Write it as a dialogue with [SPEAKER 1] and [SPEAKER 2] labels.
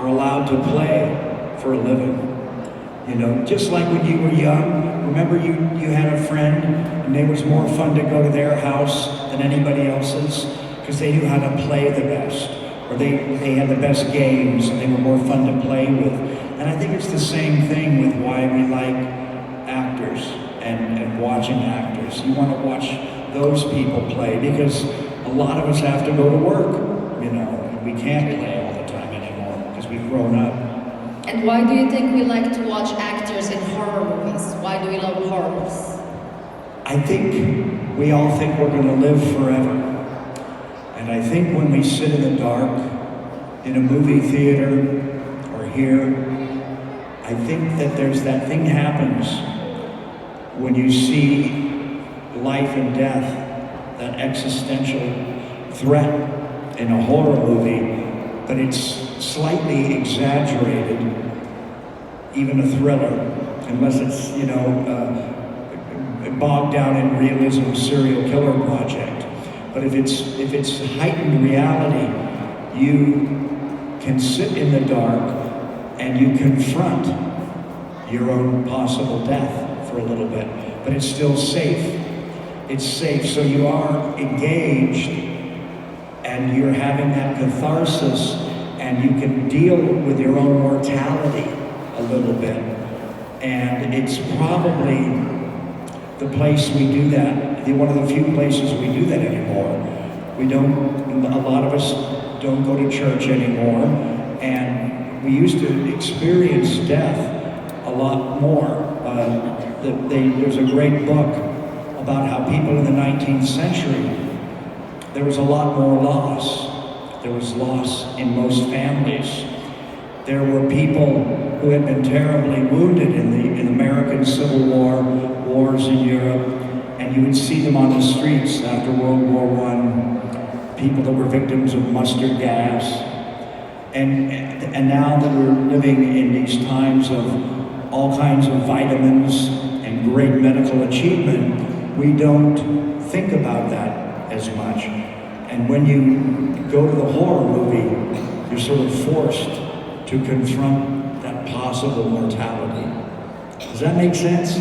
[SPEAKER 1] are allowed to play for a living. You know, just like when you were young, remember you had a friend and it was more fun to go to their house than anybody else's because they knew how to play the best, or they had the best games and they were more fun to play with. And I think it's the same thing with why we like actors and watching actors. You want to watch those people play because a lot of us have to go to work, you know, and we can't play all the time anymore because we've grown up.
[SPEAKER 2] And why do you think we like to watch actors in horror movies? Why do we love horrors?
[SPEAKER 1] I think we all think we're going to live forever. And I think when we sit in the dark, in a movie theater or here, I think that there's that thing happens when you see life and death, that existential threat in a horror movie, but it's slightly exaggerated, even a thriller, unless it's, you know, bogged down in realism, serial killer project. But if it's heightened reality, you can sit in the dark and you confront your own possible death for a little bit, but it's still safe. It's safe, so you are engaged and you're having that catharsis and you can deal with your own mortality a little bit. And it's probably the place we do that, one of the few places we do that anymore. We don't, a lot of us don't go to church anymore, and we used to experience death a lot more. There's a great book about how people in the 19th century, there was a lot more loss. There was loss in most families. There were people who had been terribly wounded in the American Civil War, wars in Europe, and you would see them on the streets after World War I, people that were victims of mustard gas. And now that we're living in these times of all kinds of vitamins and great medical achievement, we don't think about that as much. And when you go to the horror movie, you're sort of forced to confront that possible mortality. Does that make sense?